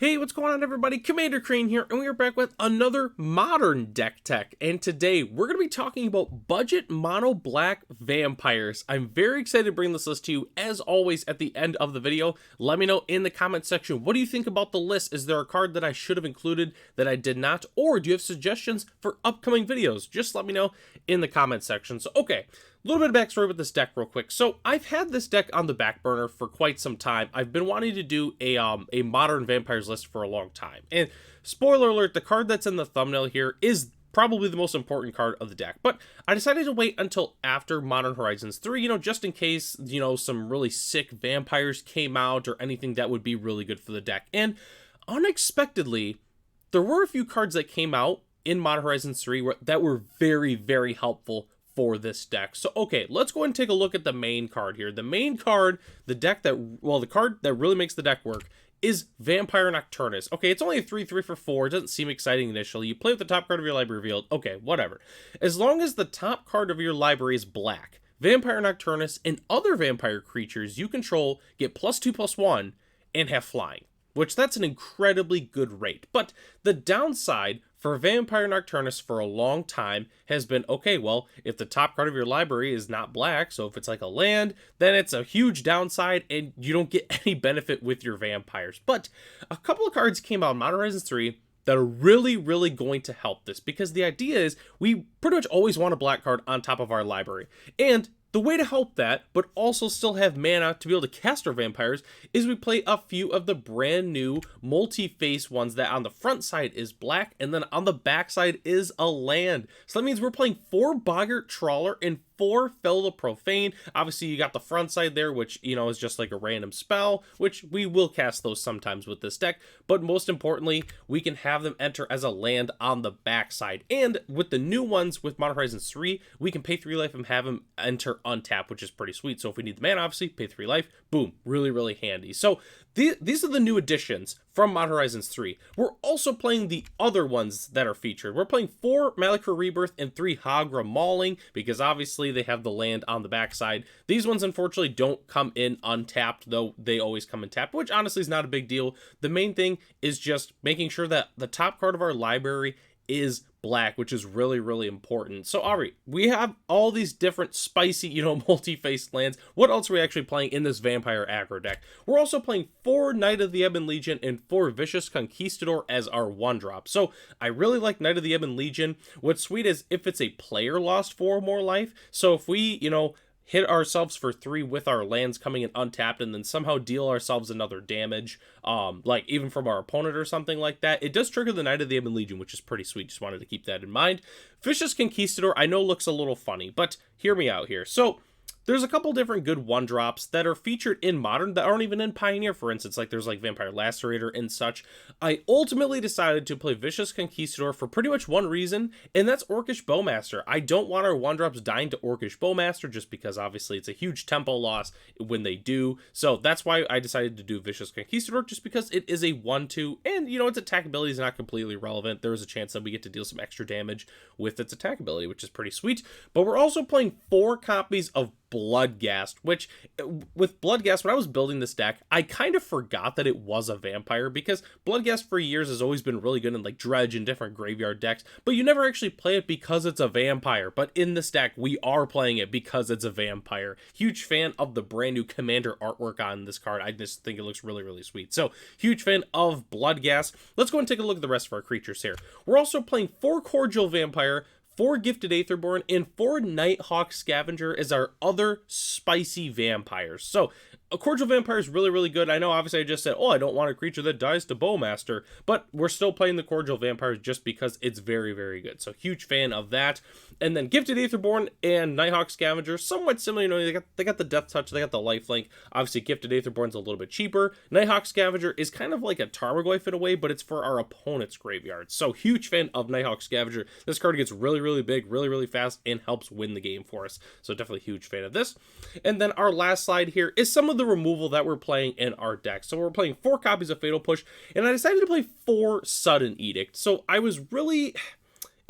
Hey, what's going on everybody? Commander Crane here, and we are back with another modern deck tech. And today, we're going to be talking about budget mono black vampires. I'm very excited to bring this list to you. As always, at the end of the video, let me know in the comment section, what do you think about the list? Is there a card that I should have included that I did not? Or do you have suggestions for upcoming videos? Just let me know in the comment section. So, okay. A little bit of backstory with this deck real quick. So I've had this deck on the back burner for quite some time. I've been wanting to do a modern vampires list for a long time. And spoiler alert, the card that's in the thumbnail here is probably the most important card of the deck. But I decided to wait until after Modern Horizons 3, just in case, some really sick vampires came out or anything that would be really good for the deck. And unexpectedly, there were a few cards that came out in Modern Horizons 3 that were very, very helpful for this deck. So, okay, let's go and take a look at the main card here. The main card, the card that really makes the deck work is Vampire Nocturnus. Okay, it's only a 3/3 for 4. It doesn't seem exciting initially. You play with the top card of your library revealed. Okay, whatever. As long as the top card of your library is black, Vampire Nocturnus and other vampire creatures you control get +2/+1 and have flying, which that's an incredibly good rate. But the downside for Vampire Nocturnus for a long time has been, okay, well, if the top card of your library is not black, so if it's like a land, then it's a huge downside and you don't get any benefit with your vampires. But a couple of cards came out in Modern Horizons 3 that are really, really going to help this, because the idea is we pretty much always want a black card on top of our library. And the way to help that, but also still have mana to be able to cast our vampires, is we play a few of the brand new multi-face ones that on the front side is black, and then on the back side is a land. So that means we're playing 4 Boggart Trawler and 4 Fel the Profane. Obviously, you got the front side there, which, is just like a random spell, which we will cast those sometimes with this deck. But most importantly, we can have them enter as a land on the back side. And with the new ones with Modern Horizons 3, we can pay 3 life and have them enter untap, which is pretty sweet. So if we need the mana, obviously, pay 3 life. Boom. Really, really handy. So these are the new additions from Modern Horizons 3. We're also playing the other ones that are featured. We're playing 4 Malachor Rebirth and 3 Hagra Mauling, because obviously they have the land on the backside. These ones unfortunately don't come in untapped, though they always come in tapped, which honestly is not a big deal. The main thing is just making sure that the top card of our library is black, which is really, really important. So, alright, we have all these different spicy, multi-faced lands. What else are we actually playing in this vampire aggro deck? We're also playing 4 Knight of the Ebon Legion and 4 Vicious Conquistador as our 1-drop. So, I really like Knight of the Ebon Legion. What's sweet is if it's a player lost 4 more life. So, if we, hit ourselves for 3 with our lands coming in untapped and then somehow deal ourselves another damage, like even from our opponent or something like that, it does trigger the Knight of the Ebon Legion, which is pretty sweet. Just wanted to keep that in mind. Vicious Conquistador, I know looks a little funny, but hear me out here. So there's a couple different good 1-drops that are featured in Modern that aren't even in Pioneer, for instance. Like there's like Vampire Lacerator and such. I ultimately decided to play Vicious Conquistador for pretty much one reason, and that's Orcish Bowmaster. I don't want our 1-drops dying to Orcish Bowmaster, just because obviously it's a huge tempo loss when they do. So that's why I decided to do Vicious Conquistador, just because it is a 1/2, and its attack ability is not completely relevant. There is a chance that we get to deal some extra damage with its attack ability, which is pretty sweet. But we're also playing 4 copies of Bloodghast, which with Bloodghast, when I was building this deck, I kind of forgot that it was a vampire, because Bloodghast for years has always been really good in like Dredge and different graveyard decks, but you never actually play it because it's a vampire. But in this deck, we are playing it because it's a vampire. Huge fan of the brand new Commander artwork on this card. I just think it looks really, really sweet. So huge fan of Bloodghast. Let's go and take a look at the rest of our creatures here. We're also playing 4 Cordial Vampire, 4 Gifted Aetherborn, and 4 Nighthawk Scavenger as our other spicy vampires. So, a Cordial Vampire is really, really good. I know, obviously, I just said, I don't want a creature that dies to Bowmaster, but we're still playing the Cordial Vampires just because it's very, very good. So, huge fan of that. And then Gifted Aetherborn and Nighthawk Scavenger, somewhat similar. They got the Death Touch, they got the Lifelink. Obviously, Gifted Aetherborn's a little bit cheaper. Nighthawk Scavenger is kind of like a Tarmogoyf in a way, but it's for our opponent's graveyard. So, huge fan of Nighthawk Scavenger. This card gets really, really big, really, really fast, and helps win the game for us. So, definitely huge fan of this. And then our last slide here is some of the removal that we're playing in our deck. So, we're playing 4 copies of Fatal Push, and I decided to play 4 Sudden Edict. So,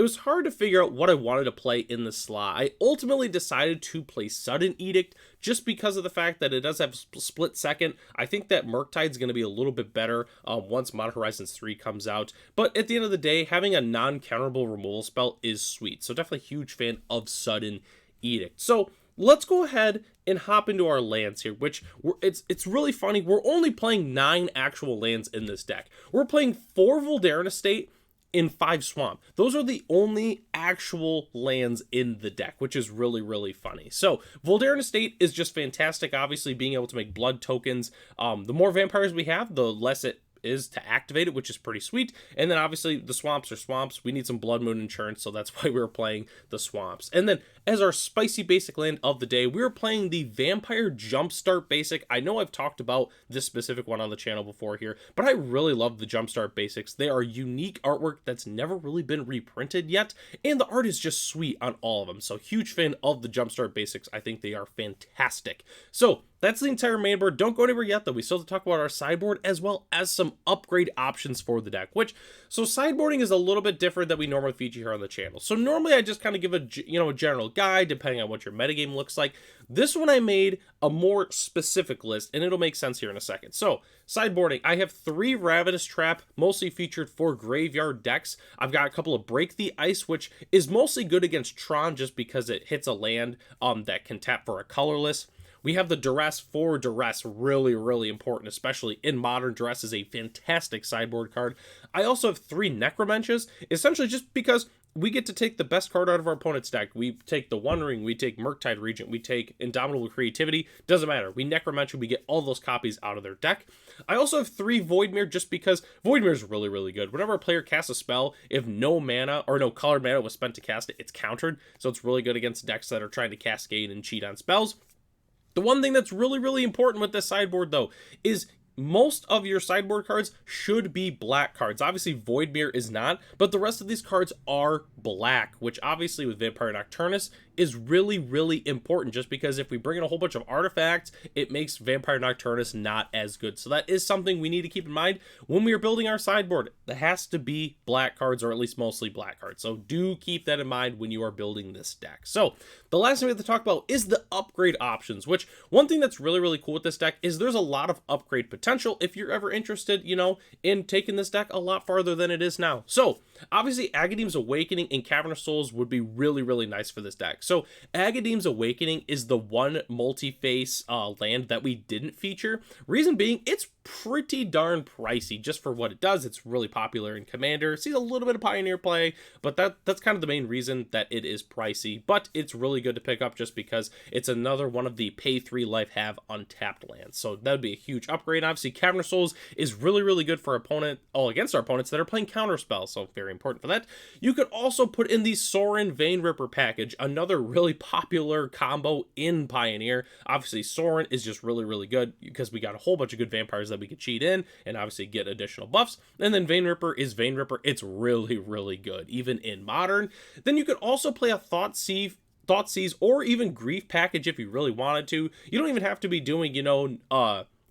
it was hard to figure out what I wanted to play in the slot. I ultimately decided to play Sudden Edict just because of the fact that it does have split second. I think that Murktide's going to be a little bit better once Modern Horizons 3 comes out. But at the end of the day, having a non-counterable removal spell is sweet. So definitely a huge fan of Sudden Edict. So let's go ahead and hop into our lands here, which it's really funny. We're only playing 9 actual lands in this deck. We're playing 4 Voldaren Estate in 5 Swamp. Those are the only actual lands in the deck, which is really, really funny. So Voldaren Estate is just fantastic. Obviously, being able to make blood tokens. The more vampires we have, the less it is to activate it, which is pretty sweet. And then obviously the swamps are swamps. We need some Blood Moon insurance, so that's why we were playing the swamps. And then as our spicy basic land of the day, we were playing the Vampire Jumpstart basic. I know I've talked about this specific one on the channel before here, but I really love the Jumpstart basics. They are unique artwork that's never really been reprinted yet, and the art is just sweet on all of them. So huge fan of the Jumpstart basics. I think they are fantastic. So that's the entire main board. Don't go anywhere yet, though. We still have to talk about our sideboard as well as some upgrade options for the deck, so sideboarding is a little bit different than we normally feature here on the channel. So normally I just kind of give a general guide depending on what your metagame looks like. This one I made a more specific list, and it'll make sense here in a second. So sideboarding, I have 3 Ravenous Trap, mostly featured for graveyard decks. I've got a couple of Break the Ice, which is mostly good against Tron just because it hits a land that can tap for a colorless. We have the Duress for Duress, really, really important, especially in Modern. Duress is a fantastic sideboard card. I also have 3 Necromenches, essentially just because we get to take the best card out of our opponent's deck. We take the One Ring, we take Murktide Regent, we take Indomitable Creativity, doesn't matter. We Necromentia, we get all those copies out of their deck. I also have 3 Voidmere just because Voidmere is really, really good. Whenever a player casts a spell, if no mana or no colored mana was spent to cast it, it's countered. So it's really good against decks that are trying to cascade and cheat on spells. The one thing that's really, really important with this sideboard, though, is most of your sideboard cards should be black cards. Obviously, Voidmere is not, but the rest of these cards are black, which obviously with Vampire Nocturnus is really, really important, just because if we bring in a whole bunch of artifacts, it makes Vampire Nocturnus not as good. So that is something we need to keep in mind when we are building our sideboard. It has to be black cards, or at least mostly black cards. So do keep that in mind when you are building this deck. So the last thing we have to talk about is the upgrade options, which one thing that's really, really cool with this deck is there's a lot of upgrade potential if you're ever interested, in taking this deck a lot farther than it is now. So obviously Agadeem's Awakening and Cavernous Souls would be really, really nice for this deck. So Agadeem's Awakening is the one multi-face land that we didn't feature. Reason being, it's pretty darn pricey just for what it does. It's really popular in Commander. Sees a little bit of Pioneer play, but that's kind of the main reason that it is pricey. But it's really good to pick up just because it's another one of the pay 3 life have untapped lands. So that would be a huge upgrade. Obviously, Cavernous Souls is really, really good for against our opponents that are playing counter spells. So very important for that. You could also put in the Sorin Vein Ripper package, another really popular combo in Pioneer. Obviously, Sorin is just really, really good because we got a whole bunch of good vampires that we could cheat in and obviously get additional buffs. And then Vein Ripper is Vein Ripper. It's really, really good, even in Modern. Then you could also play a Thoughtseize or even Grief package if you really wanted to. You don't even have to be doing,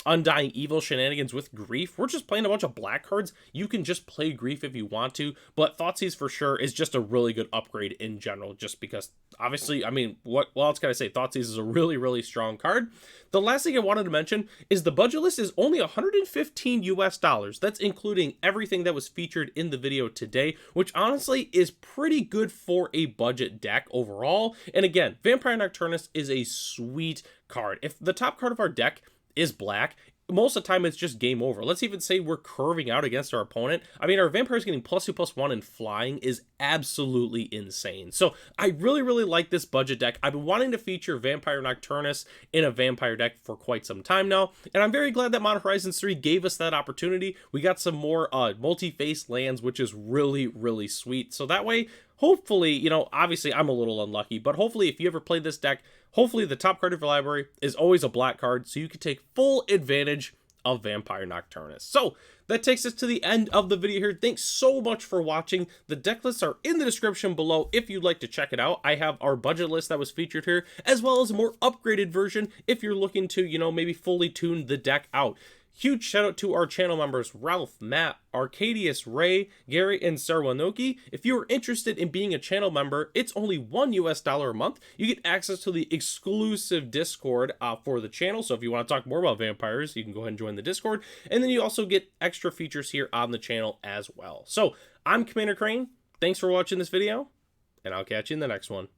Undying Evil shenanigans with Grief. We're just playing a bunch of black cards. You can just play Grief if you want to, but Thoughtseize for sure is just a really good upgrade in general, just because obviously, what else can I say? Thoughtseize is a really, really strong card. The last thing I wanted to mention is the budget list is only $115 US. That's including everything that was featured in the video today, which honestly is pretty good for a budget deck overall. And again, Vampire Nocturnus is a sweet card. If the top card of our deck is black, most of the time it's just game over. Let's even say we're curving out against our opponent. Our vampires getting +2/+1 and flying is absolutely insane. So I really, really like this budget deck. I've been wanting to feature Vampire Nocturnus in a vampire deck for quite some time now, and I'm very glad that Modern Horizons 3 gave us that opportunity. We got some more multi-face lands, which is really, really sweet. So that way, hopefully, obviously I'm a little unlucky, but hopefully if you ever play this deck, hopefully the top card of your library is always a black card, so you can take full advantage of Vampire Nocturnus. So that takes us to the end of the video here. Thanks so much for watching. The deck lists are in the description below if you'd like to check it out. I have our budget list that was featured here, as well as a more upgraded version if you're looking to, maybe fully tune the deck out. Huge shout out to our channel members Ralph, Matt, Arcadius, Ray, Gary, and Sarwanoki. If you are interested in being a channel member, it's only $1 a month. You get access to the exclusive Discord for the channel. So if you want to talk more about vampires, you can go ahead and join the Discord. And then you also get extra features here on the channel as well. So I'm Commander Crane. Thanks for watching this video, and I'll catch you in the next one.